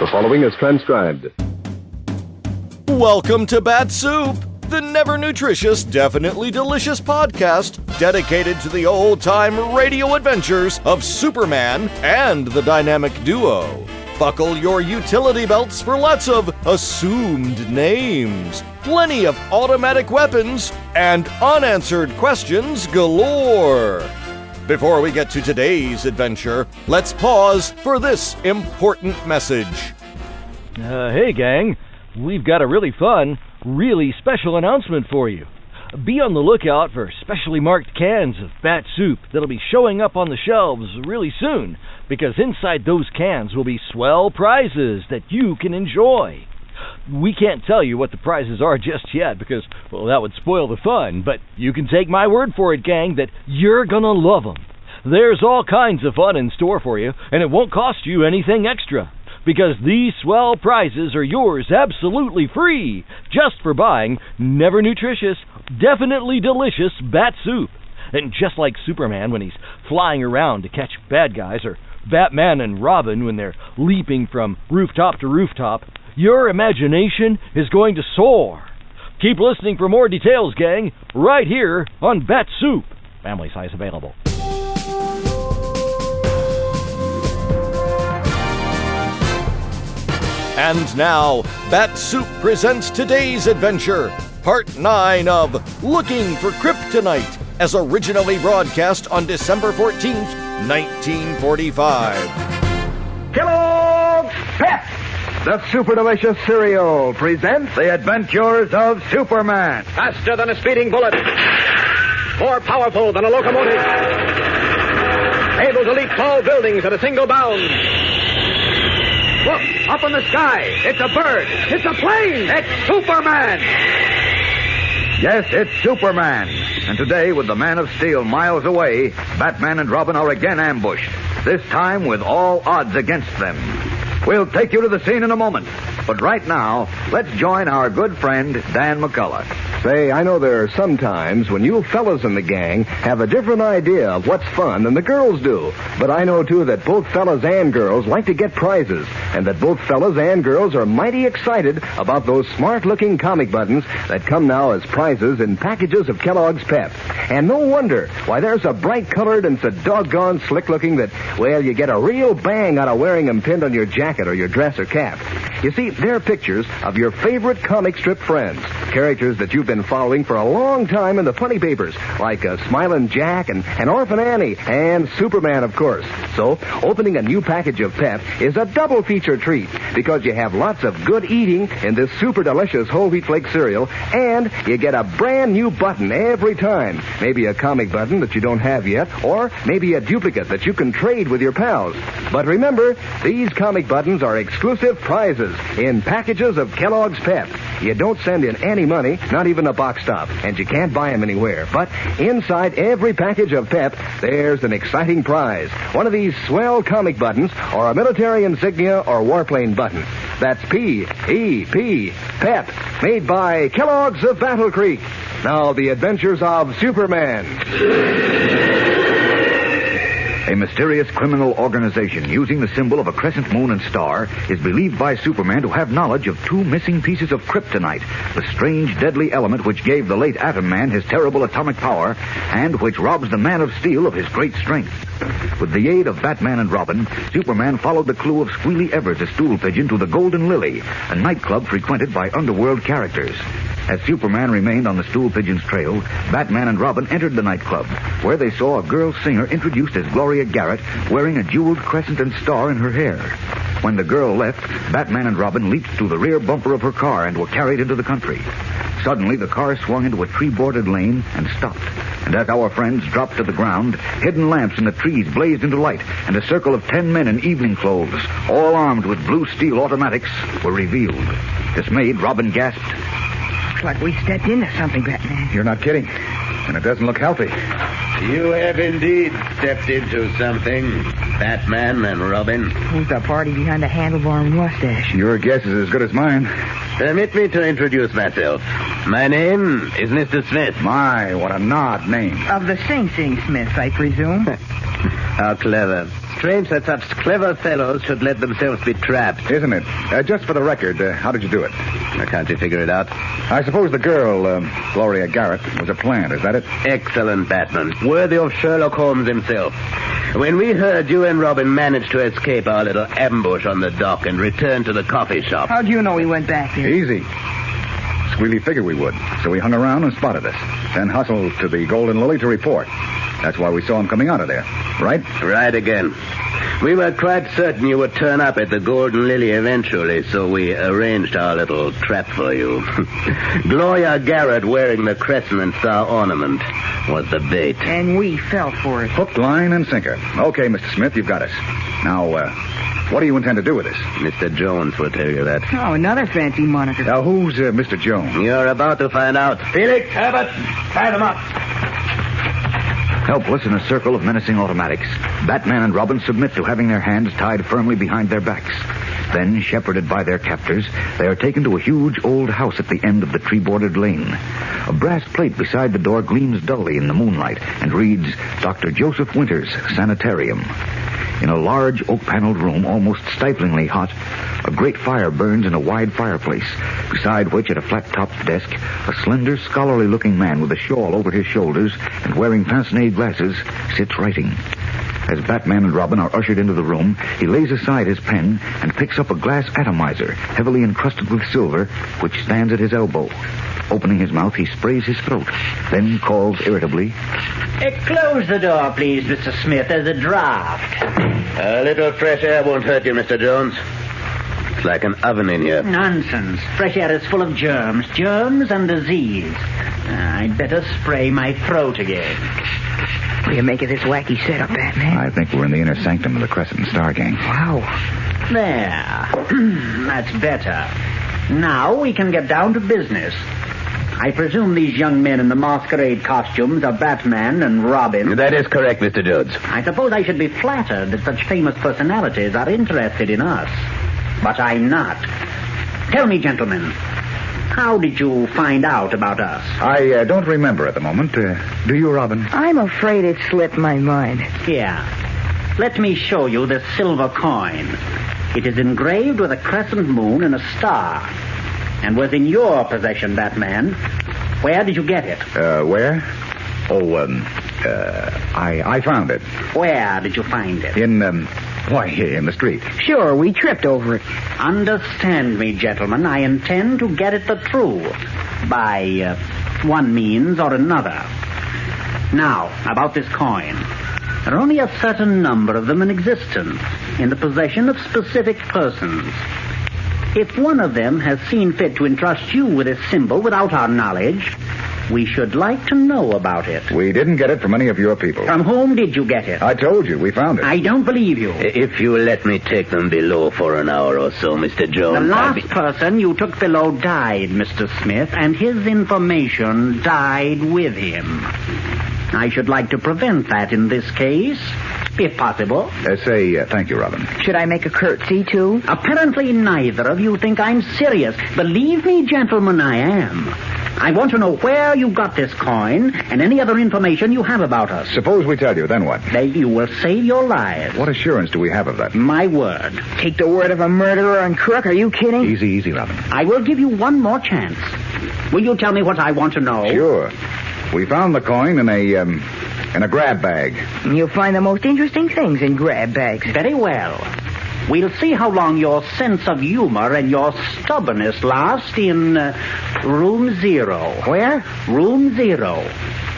The following is transcribed. Welcome to Bat-Supe, the never nutritious, definitely delicious podcast dedicated to the old-time radio adventures of Superman and the dynamic duo. Buckle your utility belts for lots of assumed names, plenty of automatic weapons, and unanswered questions galore. Before we get to today's adventure, let's pause for this important message. Hey, gang. We've got a really fun, really special announcement for you. Be on the lookout for specially marked cans of Bat-Supe that'll be showing up on the shelves really soon, because inside those cans will be swell prizes that you can enjoy. We can't tell you what the prizes are just yet because, well, that would spoil the fun, but you can take my word for it, gang, that you're gonna love them. There's all kinds of fun in store for you, and it won't cost you anything extra, because these swell prizes are yours absolutely free, just for buying never nutritious, definitely delicious Bat-Supe. And just like Superman when he's flying around to catch bad guys, or Batman and Robin when they're leaping from rooftop to rooftop, your imagination is going to soar. Keep listening for more details, gang, right here on Bat-Supe. Family size available. And now, Bat-Supe presents today's adventure, Part 9 of Looking for Kryptonite, as originally broadcast on December 14th, 1945. Kellogg's Pep, the super delicious cereal, presents the adventures of Superman. Faster than a speeding bullet. More powerful than a locomotive. Able to leap tall buildings at a single bound. Look, up in the sky. It's a bird. It's a plane. It's Superman. Yes, it's Superman. And today, with the Man of Steel miles away, Batman and Robin are again ambushed. This time with all odds against them. We'll take you to the scene in a moment. But right now, let's join our good friend, Dan McCullough. Say, I know there are some times when you fellas in the gang have a different idea of what's fun than the girls do. But I know, too, that both fellas and girls like to get prizes, and that both fellas and girls are mighty excited about those smart-looking comic buttons that come now as prizes in packages of Kellogg's Pep. And no wonder why they're so bright-colored and so doggone slick-looking that, well, you get a real bang out of wearing them pinned on your jacket or your dress or cap. You see, they're pictures of your favorite comic strip friends, characters that you've been following for a long time in the funny papers, like Smilin' Jack and Orphan Annie and Superman, of course. So, opening a new package of Pep is a double feature treat, because you have lots of good eating in this super delicious whole wheat flake cereal, and you get a brand new button every time. Maybe a comic button that you don't have yet, or maybe a duplicate that you can trade with your pals. But remember, these comic buttons are exclusive prizes in packages of Kellogg's Pep. You don't send in any money, not even a box stop, and you can't buy them anywhere. But inside every package of Pep, there's an exciting prize. One of these swell comic buttons, or a military insignia or warplane button. That's P-E-P, Pep, made by Kellogg's of Battle Creek. Now, the adventures of Superman. A mysterious criminal organization using the symbol of a crescent moon and star is believed by Superman to have knowledge of two missing pieces of kryptonite, the strange, deadly element which gave the late Atom Man his terrible atomic power and which robs the Man of Steel of his great strength. With the aid of Batman and Robin, Superman followed the clue of Squealie Evers, a stool pigeon, to the Golden Lily, a nightclub frequented by underworld characters. As Superman remained on the stool pigeon's trail, Batman and Robin entered the nightclub, where they saw a girl singer introduced as Gloria Garrett, wearing a jeweled crescent and star in her hair. When the girl left, Batman and Robin leaped through the rear bumper of her car and were carried into the country. Suddenly, the car swung into a tree-bordered lane and stopped. And as our friends dropped to the ground, hidden lamps in the trees blazed into light, and a circle of 10 men in evening clothes, all armed with blue steel automatics, were revealed. Dismayed, Robin gasped, "Looks like we stepped into something, Batman." "You're not kidding. And it doesn't look healthy." You have indeed stepped into something, Batman and Robin. Who's the party behind the handlebar mustache? Your guess is as good as mine. Permit me to introduce myself. My name is Mr. Smith. My, what an odd name. Of the Sing Sing Smiths, I presume. How clever. strange that such clever fellows should let themselves be trapped. Isn't it? Just for the record, how did you do it? Can't you figure it out? I suppose the girl, Gloria Garrett, was a plant. Is that it? Excellent, Batman. Worthy of Sherlock Holmes himself. When we heard you and Robin managed to escape our little ambush on the dock and return to the coffee shop. How'd you know we went back there? Easy. Squealie figured we would, so he hung around and spotted us. Then hustled to the Golden Lily to report. That's why we saw him coming out of there. Right? Right again. We were quite certain you would turn up at the Golden Lily eventually, so we arranged our little trap for you. Gloria Garrett wearing the crescent and star ornament was the bait. And we fell for it. Hook, line, and sinker. Okay, Mr. Smith, you've got us. Now, what do you intend to do with us? Mr. Jones will tell you that. Oh, another fancy moniker. Now, who's Mr. Jones? You're about to find out. Felix, Abbott, tie them up. Helpless in a circle of menacing automatics, Batman and Robin submit to having their hands tied firmly behind their backs. Then, shepherded by their captors, they are taken to a huge old house at the end of the tree-bordered lane. A brass plate beside the door gleams dully in the moonlight and reads, Dr. Joseph Winter's Sanitarium. In a large oak-paneled room, almost stiflingly hot, a great fire burns in a wide fireplace, beside which, at a flat-topped desk, a slender, scholarly-looking man with a shawl over his shoulders and wearing pince-nez glasses sits writing. As Batman and Robin are ushered into the room, he lays aside his pen and picks up a glass atomizer, heavily encrusted with silver, which stands at his elbow. Opening his mouth, he sprays his throat, then calls irritably, Close the door, please, Mr. Smith. There's a draft. A little fresh air won't hurt you, Mr. Jones. It's like an oven in here. Nonsense. Fresh air is full of germs and disease. I'd better spray my throat again. What do you make of this wacky setup, Batman? I think we're in the inner sanctum of the Crescent and Star Gang. Wow. There. That's better. Now we can get down to business. I presume these young men in the masquerade costumes are Batman and Robin. That is correct, Mr. Jones. I suppose I should be flattered that such famous personalities are interested in us. But I'm not. Tell me, gentlemen, how did you find out about us? I don't remember at the moment. Do you, Robin? I'm afraid it slipped my mind. Here. Let me show you this silver coin. It is engraved with a crescent moon and a star. And was in your possession, Batman. Where did you get it? Where? Oh, I found it. Where did you find it? In the street. Sure, we tripped over it. Understand me, gentlemen. I intend to get at the truth. By one means or another. Now, about this coin. There are only a certain number of them in existence, in the possession of specific persons. If one of them has seen fit to entrust you with this symbol without our knowledge, we should like to know about it. We didn't get it from any of your people. From whom did you get it? I told you, we found it. I don't believe you. If you let me take them below for an hour or so, Mr. Jones... The last person you took below died, Mr. Smith, and his information died with him. I should like to prevent that in this case, if possible. Say thank you, Robin. Should I make a curtsy, too? Apparently neither of you think I'm serious. Believe me, gentlemen, I am. I want to know where you got this coin and any other information you have about us. Suppose we tell you, then what? You will save your lives. What assurance do we have of that? My word. Take the word of a murderer and crook? Are you kidding? Easy, Robin. I will give you one more chance. Will you tell me what I want to know? Sure. We found the coin in a grab bag. You'll find the most interesting things in grab bags. Very well. We'll see how long your sense of humor and your stubbornness last in room 0. Where? Room 0.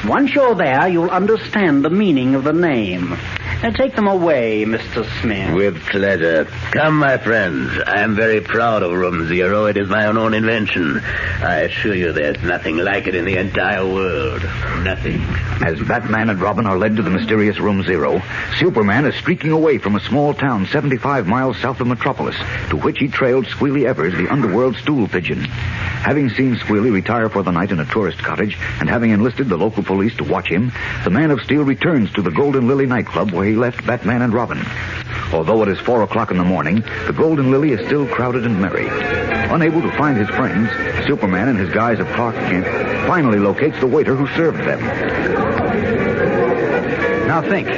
Once you're there, you'll understand the meaning of the name. Now take them away, Mr. Smith. With pleasure. Come, my friends. I am very proud of Room 0. It is my own invention. I assure you there's nothing like it in the entire world. Nothing. As Batman and Robin are led to the mysterious Room 0, Superman is streaking away from a small town 75 miles south of Metropolis, to which he trailed Squealie Evers, the underworld stool pigeon. Having seen Squealie retire for the night in a tourist cottage, and having enlisted the local police to watch him, the Man of Steel returns to the Golden Lily nightclub where he left Batman and Robin. Although it is 4 o'clock in the morning, the Golden Lily is still crowded and merry. Unable to find his friends, Superman, in his guise of Clark Kent, finally locates the waiter who served them. Now think.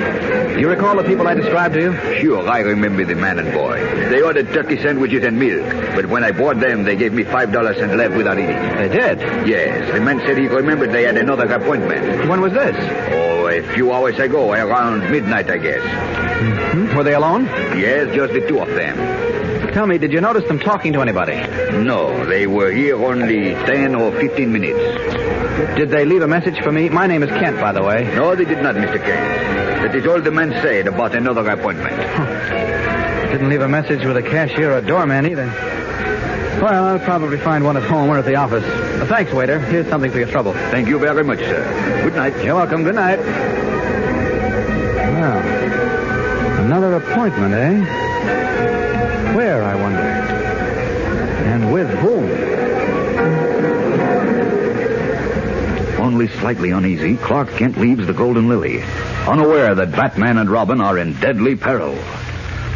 Do you recall the people I described to you? Sure, I remember the man and boy. They ordered turkey sandwiches and milk, but when I bought them, they gave me $5 and left without eating. They did? Yes, the man said he remembered they had another appointment. When was this? Oh, a few hours ago, around midnight, I guess. Mm-hmm. Were they alone? Yes, just the two of them. Tell me, did you notice them talking to anybody? No, they were here only 10 or 15 minutes. Did they leave a message for me? My name is Kent, by the way. No, they did not, Mr. Kent. That is all the man said about another appointment. Didn't leave a message with a cashier or a doorman either. Well, I'll probably find one at home or at the office. Thanks, waiter. Here's something for your trouble. Thank you very much, sir. Good night. You're welcome. Good night. Well, another appointment, eh? Where, I wonder? And with whom? Only slightly uneasy, Clark Kent leaves the Golden Lily, unaware that Batman and Robin are in deadly peril.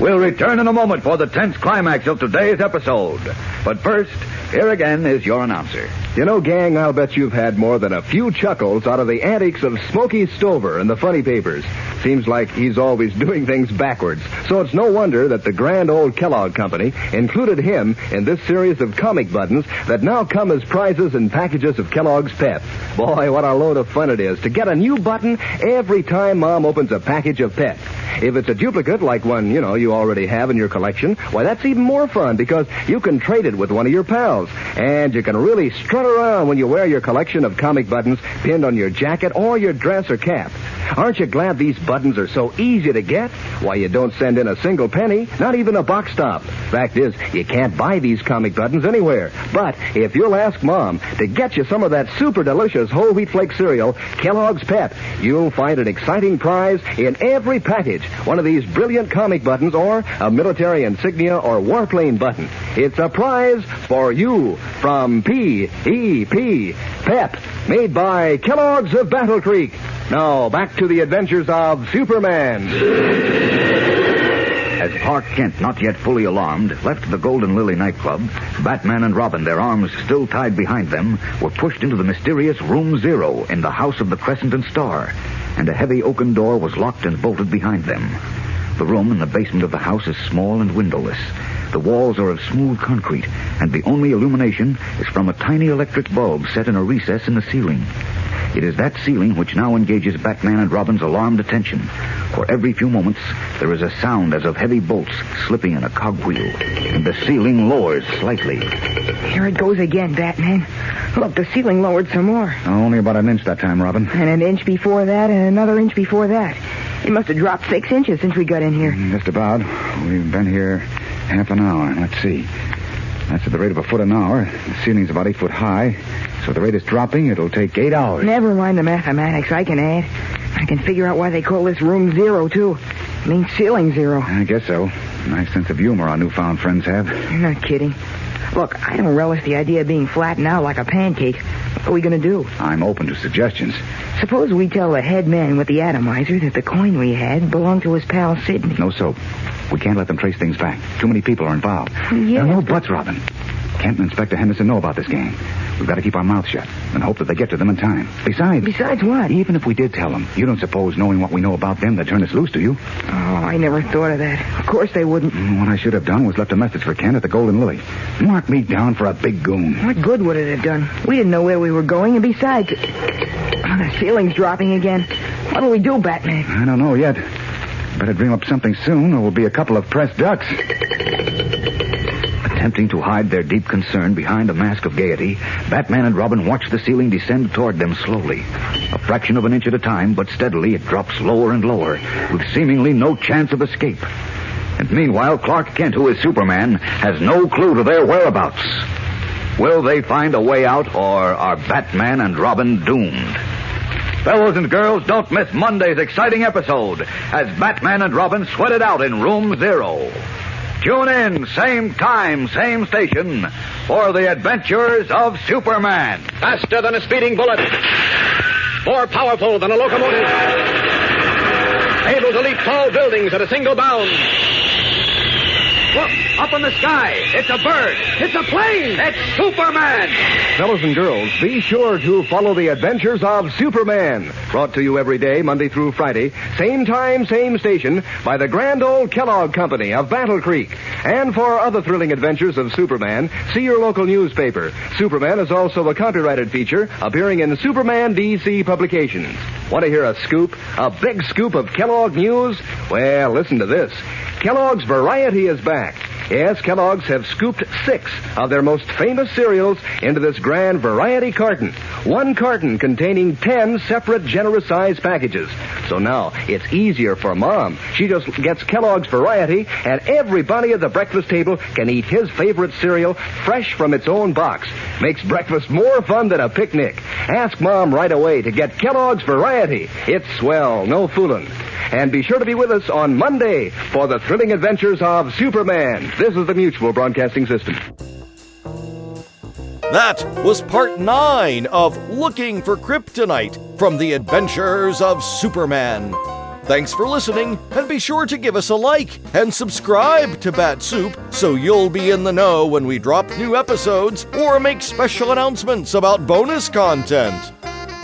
We'll return in a moment for the tense climax of today's episode. But first, here again is your announcer. You know, gang, I'll bet you've had more than a few chuckles out of the antics of Smokey Stover in the funny papers. Seems like he's always doing things backwards. So it's no wonder that the grand old Kellogg Company included him in this series of comic buttons that now come as prizes in packages of Kellogg's Pep. Boy, what a load of fun it is to get a new button every time Mom opens a package of Pep. If it's a duplicate, like one, you already have in your collection, why, that's even more fun because you can trade it with one of your pals. And you can really strut around when you wear your collection of comic buttons pinned on your jacket or your dress or cap. Aren't you glad these buttons are so easy to get? Why, you don't send in a single penny, not even a box stop. Fact is, you can't buy these comic buttons anywhere. But if you'll ask Mom to get you some of that super delicious whole wheat flake cereal, Kellogg's Pep, you'll find an exciting prize in every package. One of these brilliant comic buttons or a military insignia or warplane button. It's a prize for you from P.E.P. Pep, made by Kellogg's of Battle Creek. Now, back to the adventures of Superman. As Clark Kent, not yet fully alarmed, left the Golden Lily nightclub, Batman and Robin, their arms still tied behind them, were pushed into the mysterious Room Zero in the House of the Crescent and Star, and a heavy oaken door was locked and bolted behind them. The room in the basement of the house is small and windowless. The walls are of smooth concrete, and the only illumination is from a tiny electric bulb set in a recess in the ceiling. It is that ceiling which now engages Batman and Robin's alarmed attention. For every few moments, there is a sound as of heavy bolts slipping in a cogwheel, and the ceiling lowers slightly. Here it goes again, Batman. Look, the ceiling lowered some more. Only about an inch that time, Robin. And an inch before that, and another inch before that. It must have dropped 6 inches since we got in here. Just about. We've been here half an hour. Let's see. That's at the rate of a foot an hour. The ceiling's about 8 foot high. So if the rate is dropping, it'll take 8 hours. Never mind the mathematics. I can add. I can figure out why they call this room zero, too. It means ceiling zero. I guess so. Nice sense of humor our newfound friends have. You're not kidding. Look, I don't relish the idea of being flattened out like a pancake. What are we going to do? I'm open to suggestions. Suppose we tell the head man with the atomizer that the coin we had belonged to his pal Sidney. No soap. We can't let them trace things back. Too many people are involved. Yeah, there are no buts, Robin. Kent and Inspector Henderson know about this gang. We've got to keep our mouths shut and hope that they get to them in time. Besides what? Even if we did tell them, you don't suppose knowing what we know about them, they'd turn us loose, do you? Oh, I never thought of that. Of course they wouldn't. What I should have done was left a message for Kent at the Golden Lily. Mark me down for a big goon. What good would it have done? We didn't know where we were going, and besides, the ceiling's dropping again. What'll we do, Batman? I don't know yet. Better dream up something soon, or we'll be a couple of pressed ducks. Attempting to hide their deep concern behind a mask of gaiety, Batman and Robin watch the ceiling descend toward them slowly. A fraction of an inch at a time, but steadily it drops lower and lower, with seemingly no chance of escape. And meanwhile, Clark Kent, who is Superman, has no clue to their whereabouts. Will they find a way out, or are Batman and Robin doomed? Fellows and girls, don't miss Monday's exciting episode as Batman and Robin sweat it out in Room Zero. Tune in, same time, same station, for the adventures of Superman. Faster than a speeding bullet. More powerful than a locomotive. Able to leap tall buildings at a single bound. Look, up in the sky. It's a bird. It's a plane. It's Superman. Fellas and girls, be sure to follow the adventures of Superman. Brought to you every day, Monday through Friday, same time, same station, by the grand old Kellogg Company of Battle Creek. And for other thrilling adventures of Superman, see your local newspaper. Superman is also a copyrighted feature appearing in Superman DC publications. Want to hear a scoop? A big scoop of Kellogg news? Well, listen to this. Kellogg's Variety is back. Yes, Kellogg's have scooped 6 of their most famous cereals into this grand variety carton. One carton containing 10 separate generous-sized packages. So now it's easier for Mom. She just gets Kellogg's Variety, and everybody at the breakfast table can eat his favorite cereal fresh from its own box. Makes breakfast more fun than a picnic. Ask Mom right away to get Kellogg's Variety. It's swell, no fooling. And be sure to be with us on Monday for the thrilling adventures of Superman. This is the Mutual Broadcasting System. That was part 9 of Looking for Kryptonite from the Adventures of Superman. Thanks for listening, and be sure to give us a like and subscribe to Bat-Supe so you'll be in the know when we drop new episodes or make special announcements about bonus content.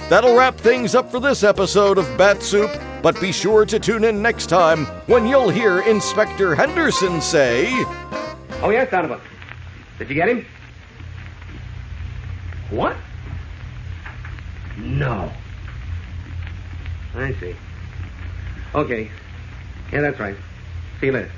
That'll wrap things up for this episode of Bat-Supe, but be sure to tune in next time when you'll hear Inspector Henderson say... Oh, yes, Donovan. Did you get him? What? No. I see. Okay. Yeah, that's right. See you later.